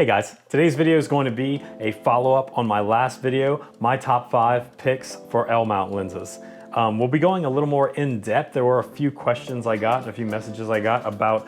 Hey guys, today's video is going to be a follow-up on my last video, my top 5 picks for L-mount lenses. We'll be going a little more in depth. There were a few questions I got and a few messages I got about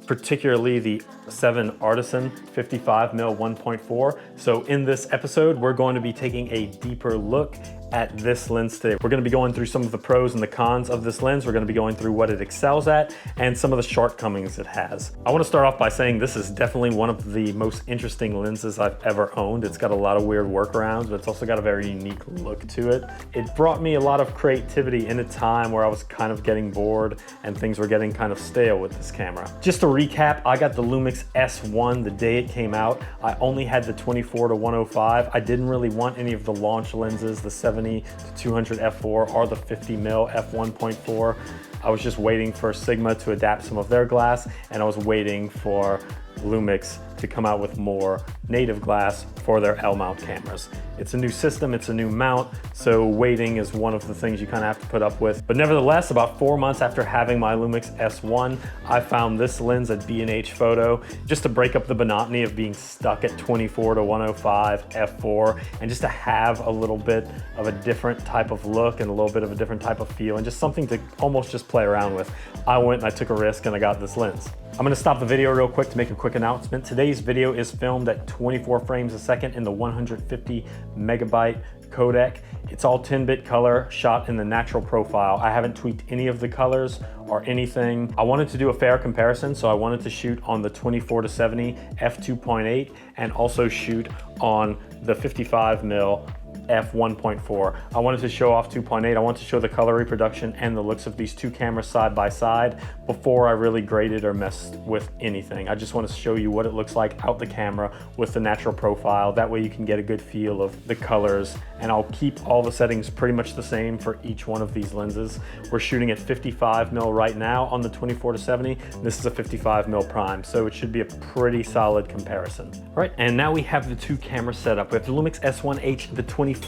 particularly the S1 Artisan 55mm 1.4. So in this episode, we're going to be taking a deeper look at this lens today. We're going to be going through some of the pros and the cons of this lens. We're going to be going through what it excels at and some of the shortcomings it has. I want to start off by saying this is definitely one of the most interesting lenses I've ever owned. It's got a lot of weird workarounds, but it's also got a very unique look to it. It brought me a lot of creativity in a time where I was kind of getting bored and things were getting kind of stale with this camera. Just to recap, I got the Lumix S1 the day it came out. I only had the 24-105. I didn't really want any of the launch lenses, the 70 to 200 f4 or the 50mm f1.4. I was just waiting for Sigma to adapt some of their glass, and I was waiting for Lumix to come out with more native glass for their L-mount cameras. It's a new system, it's a new mount, so waiting is one of the things you kind of have to put up with. But nevertheless, about 4 months after having my Lumix S1, I found this lens at B&H Photo just to break up the monotony of being stuck at 24-105 f4, and just to have a little bit of a different type of look and a little bit of a different type of feel and just something to almost just play around with. I went and I took a risk and I got this lens. I'm gonna stop the video real quick to make a quick announcement. Today's video is filmed at 24 frames a second in the 150 megabyte codec. It's all 10-bit color, shot in the natural profile. I haven't tweaked any of the colors or anything. I wanted to do a fair comparison, so I wanted to shoot on the 24-70 f2.8 and also shoot on the 55mm f1.4. I wanted to show off 2.8. I wanted to show the color reproduction and the looks of these two cameras side by side before I really graded or messed with anything. I just want to show you what it looks like out the camera with the natural profile. That way you can get a good feel of the colors, and I'll keep all the settings pretty much the same for each one of these lenses. We're shooting at 55mm right now on the 24-70. This is a 55mm prime, so it should be a pretty solid comparison. All right, and now we have the two cameras set up. We have the Lumix S1H, the 24-70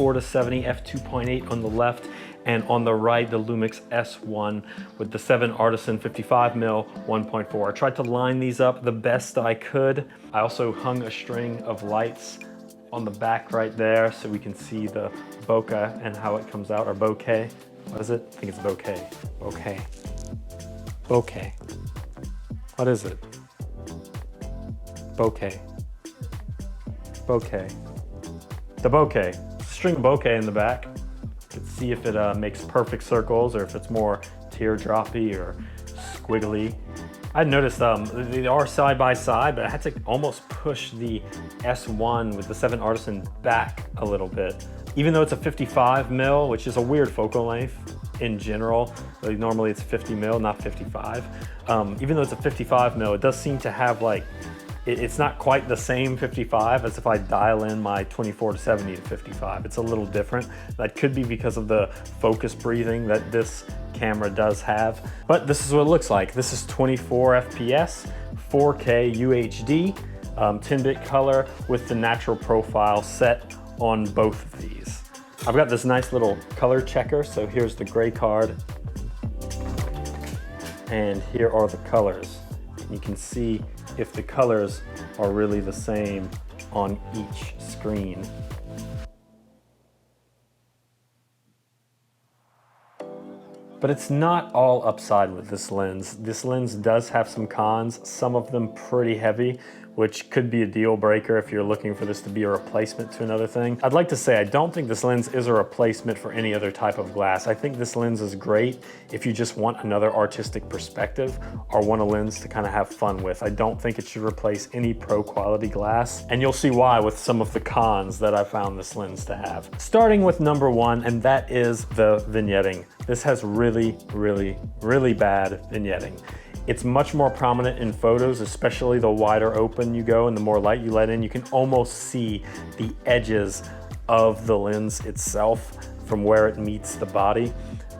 f2.8 on the left, and on the right, the Lumix S1 with the S1 Artisan 55mm 1.4. I tried to line these up the best I could. I also hung a string of lights on the back right there so we can see the bokeh and how it comes out, or bokeh. What is it? I think it's bokeh. Bokeh. Bokeh. What is it? Bokeh. Bokeh. The bokeh. String bokeh in the back. You can see if it makes perfect circles or if it's more teardroppy or squiggly. I noticed they are side by side, but I had to almost push the S1 with the S1 Artisan back a little bit. Even though it's a 55mm, which is a weird focal length in general, like normally it's 50mm, not 55. Even though it's a 55mm, it does seem to have like, it's not quite the same 55 as if I dial in my 24-70 to 55. It's a little different. That could be because of the focus breathing that this camera does have. But this is what it looks like. This is 24 FPS, 4K UHD, 10-bit color with the natural profile set on both of these. I've got this nice little color checker. So here's the gray card. And here are the colors. You can see if the colors are really the same on each screen. But it's not all upside with this lens. This lens does have some cons, some of them pretty heavy, which could be a deal breaker if you're looking for this to be a replacement to another thing. I'd like to say I don't think this lens is a replacement for any other type of glass. I think this lens is great if you just want another artistic perspective or want a lens to kind of have fun with. I don't think it should replace any pro quality glass, and you'll see why with some of the cons that I found this lens to have. Starting with number one, and that is the vignetting. This has really, really, really bad vignetting. It's much more prominent in photos, especially the wider open you go and the more light you let in. You can almost see the edges of the lens itself from where it meets the body.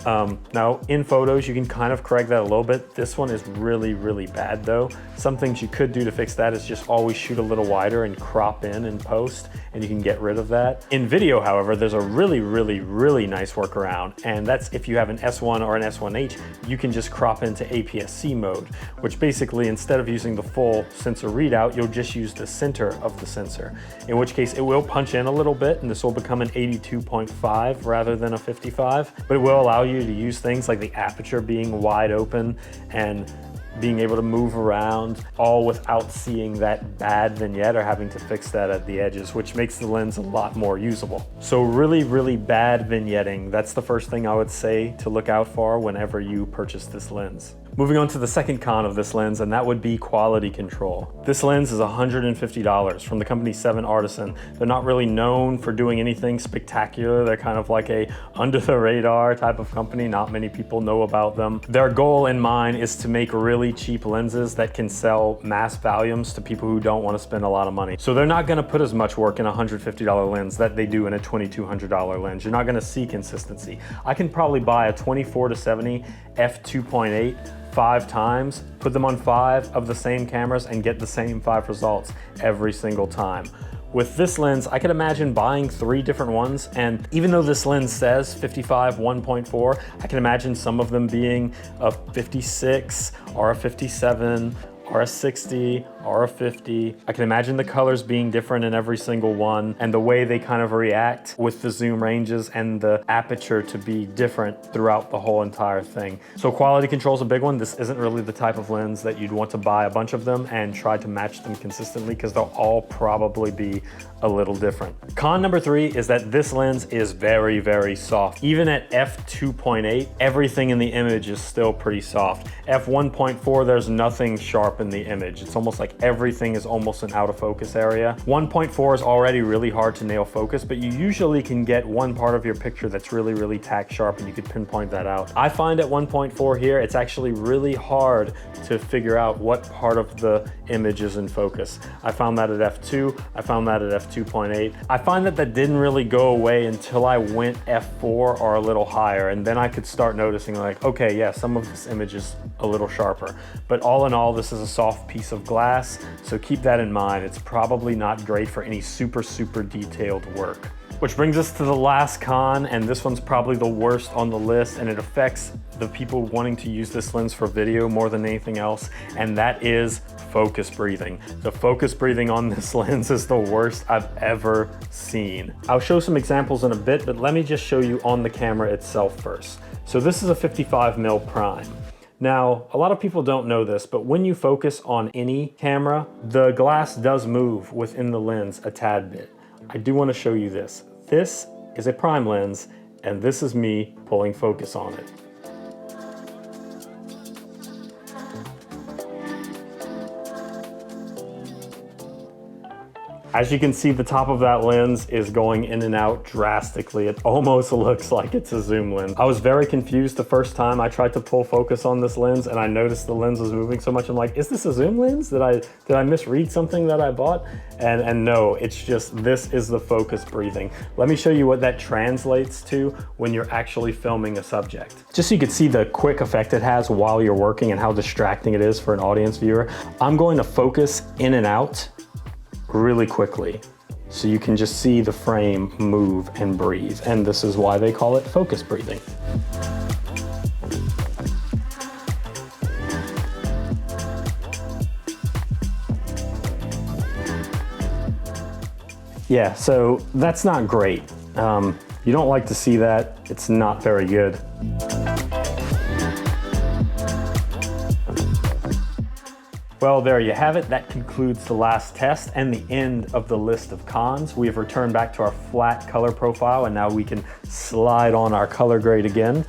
Now in photos, you can kind of correct that a little bit. This one is really, really bad though. Some things you could do to fix that is just always shoot a little wider and crop in post, and you can get rid of that. In video, however, there's a really, really, really nice workaround, and that's if you have an S1 or an S1H, you can just crop into APS-C mode, which basically, instead of using the full sensor readout, you'll just use the center of the sensor, in which case it will punch in a little bit, and this will become an 82.5 rather than a 55, but it will allow you to use things like the aperture being wide open and being able to move around, all without seeing that bad vignette or having to fix that at the edges, which makes the lens a lot more usable. So really, really bad vignetting, that's the first thing I would say to look out for whenever you purchase this lens. Moving on to the second con of this lens, and that would be quality control. This lens is $150 from the company Artisans. They're not really known for doing anything spectacular. They're kind of like a under the radar type of company. Not many people know about them. Their goal in mind is to make really cheap lenses that can sell mass volumes to people who don't want to spend a lot of money. So they're not going to put as much work in a $150 lens that they do in a $2,200 lens. You're not going to see consistency. I can probably buy a 24-70 f2.8 5 times, put them on 5 of the same cameras and get the same 5 results every single time. With this lens, I could imagine buying 3 different ones, and even though this lens says 55 1.4, I can imagine some of them being a 56 or a 57 or a 60 or a 50. I can imagine the colors being different in every single one, and the way they kind of react with the zoom ranges and the aperture to be different throughout the whole entire thing. So quality control is a big one. This isn't really the type of lens that you'd want to buy a bunch of them and try to match them consistently, because they'll all probably be a little different. Con number 3 is that this lens is very, very soft. Even at f2.8, everything in the image is still pretty soft. f1.4, there's nothing sharp in the image. It's almost like everything is almost an out of focus area. 1.4 is already really hard to nail focus, but you usually can get one part of your picture that's really, really tack sharp, and you could pinpoint that out. I find at 1.4 here, it's actually really hard to figure out what part of the image is in focus. I found that at f2, I found that at f2.8. I find that that didn't really go away until I went f4 or a little higher, and then I could start noticing like, okay, yeah, some of this image is a little sharper. But all in all, this is a soft piece of glass, so keep that in mind. It's probably not great for any super, super detailed work. Which brings us to the last con, and this one's probably the worst on the list, and it affects the people wanting to use this lens for video more than anything else, and that is focus breathing. The focus breathing on this lens is the worst I've ever seen. I'll show some examples in a bit, but let me just show you on the camera itself first. So this is a 55mm prime. Now, a lot of people don't know this, but when you focus on any camera, the glass does move within the lens a tad bit. I do want to show you this. This is a prime lens, and this is me pulling focus on it. As you can see, the top of that lens is going in and out drastically. It almost looks like it's a zoom lens. I was very confused the first time I tried to pull focus on this lens, and I noticed the lens was moving so much. I'm like, is this a zoom lens? Did I misread something that I bought? And no, it's just, this is the focus breathing. Let me show you what that translates to when you're actually filming a subject. Just so you can see the quick effect it has while you're working and how distracting it is for an audience viewer, I'm going to focus in and out really quickly, so you can just see the frame move and breathe, and this is why they call it focus breathing. Yeah, so that's not great. You don't like to see that. It's not very good. Well, there you have it. That concludes the last test and the end of the list of cons. We have returned back to our flat color profile, and now we can slide on our color grade again.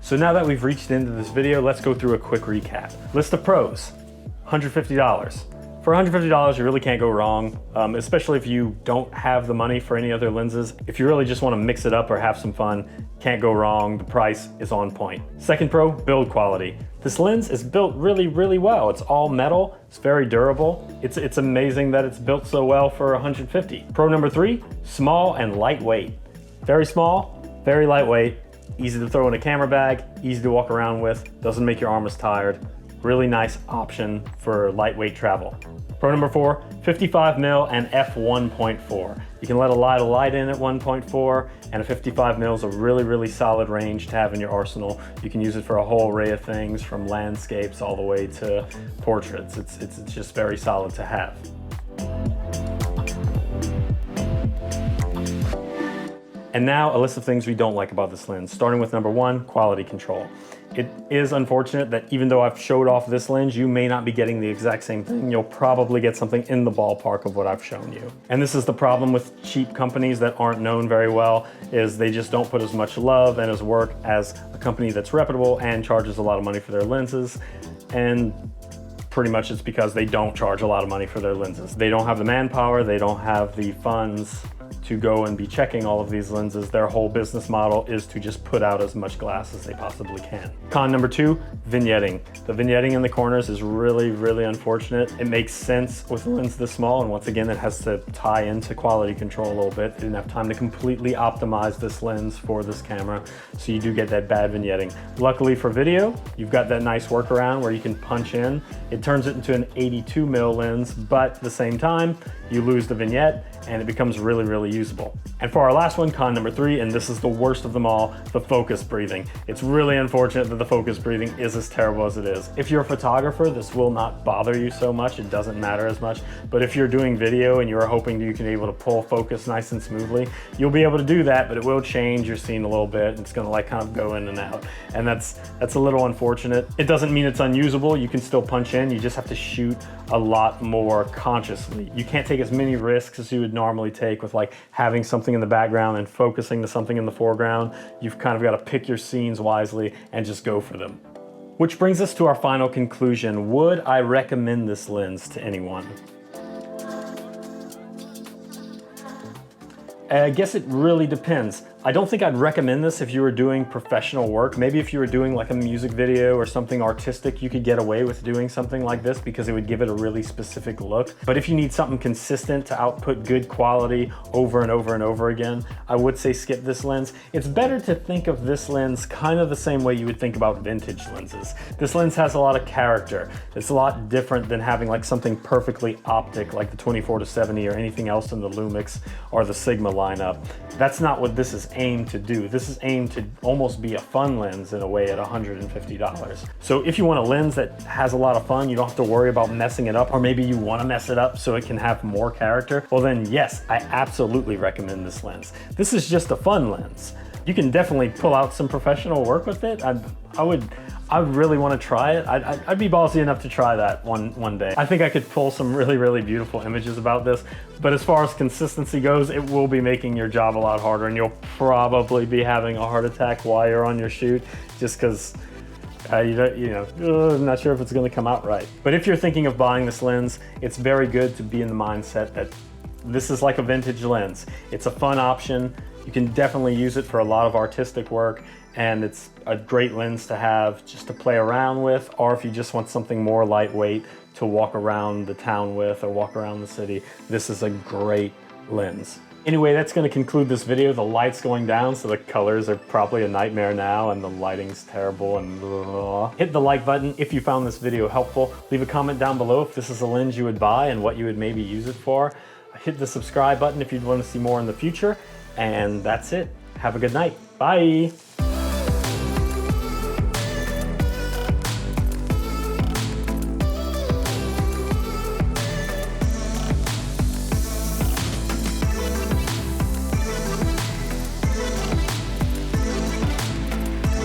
So now that we've reached the end of this video, let's go through a quick recap. List of pros, $150. For $150, you really can't go wrong, especially if you don't have the money for any other lenses. If you really just want to mix it up or have some fun, can't go wrong. The price is on point. Second pro, build quality. This lens is built really, really well. It's all metal, it's very durable. It's amazing that it's built so well for $150. Pro number 3, small and lightweight. Very small, very lightweight, Easy to throw in a camera bag, easy to walk around with, doesn't make your arm as tired. Really nice option for lightweight travel. Pro number 4, 55mm and f1.4. You can let a lot of light in at 1.4, and a 55mm is a really solid range to have in your arsenal. You can use it for a whole array of things, from landscapes all the way to portraits. It's just very solid to have. And now a list of things we don't like about this lens, starting with number 1, quality control. It is unfortunate that even though I've showed off this lens, you may not be getting the exact same thing. You'll probably get something in the ballpark of what I've shown you. And this is the problem with cheap companies that aren't known very well, is they just don't put as much love and as work as a company that's reputable and charges a lot of money for their lenses. And pretty much it's because they don't charge a lot of money for their lenses. They don't have the manpower, they don't have the funds to go and be checking all of these lenses. Their whole business model is to just put out as much glass as they possibly can. Con number 2, vignetting. The vignetting in the corners is really unfortunate. It makes sense with a lens this small, and once again, it has to tie into quality control a little bit. They didn't have time to completely optimize this lens for this camera, so you do get that bad vignetting. Luckily for video, you've got that nice workaround where you can punch in. It turns it into an 82mm lens, but at the same time, you lose the vignette and it becomes really usable. And for our last one, con number 3, and this is the worst of them all, the focus breathing. It's really unfortunate that the focus breathing is as terrible as it is. If you're a photographer, this will not bother you so much. It doesn't matter as much. But if you're doing video and you're hoping you can be able to pull focus nice and smoothly, you'll be able to do that, but it will change your scene a little bit. It's gonna like kind of go in and out. And that's a little unfortunate. It doesn't mean it's unusable. You can still punch in. You just have to shoot a lot more consciously. You can't take as many risks as you would normally take with like having something in the background and focusing to something in the foreground. You've kind of got to pick your scenes wisely and just go for them. Which brings us to our final conclusion. Would I recommend this lens to anyone? I guess it really depends. I don't think I'd recommend this if you were doing professional work. Maybe if you were doing like a music video or something artistic, you could get away with doing something like this because it would give it a really specific look. But if you need something consistent to output good quality over and over again, I would say skip this lens. It's better to think of this lens kind of the same way you would think about vintage lenses. This lens has a lot of character. It's a lot different than having like something perfectly optic like the 24-70 or anything else in the Lumix or the Sigma lineup. That's not what this is aimed to do. This is aimed to almost be a fun lens in a way at $150. So if you want a lens that has a lot of fun, you don't have to worry about messing it up, or maybe you want to mess it up so it can have more character, well then yes, I absolutely recommend this lens. This is just a fun lens. You can definitely pull out some professional work with it. I would really want to try it. I'd be ballsy enough to try that one day. I think I could pull some really beautiful images about this, but as far as consistency goes, it will be making your job a lot harder, and you'll probably be having a heart attack while you're on your shoot, just because I'm not sure if it's going to come out right. But if you're thinking of buying this lens, it's very good to be in the mindset that this is like a vintage lens. It's a fun option. You can definitely use it for a lot of artistic work, and it's a great lens to have just to play around with, or if you just want something more lightweight to walk around the town with or walk around the city, this is a great lens. Anyway, that's going to conclude this video. The light's going down, so the colors are probably a nightmare now, and the lighting's terrible and blah, blah, blah. Hit the like button if you found this video helpful. Leave a comment down below if this is a lens you would buy and what you would maybe use it for. Hit the subscribe button if you'd want to see more in the future. And that's it. Have a good night. Bye.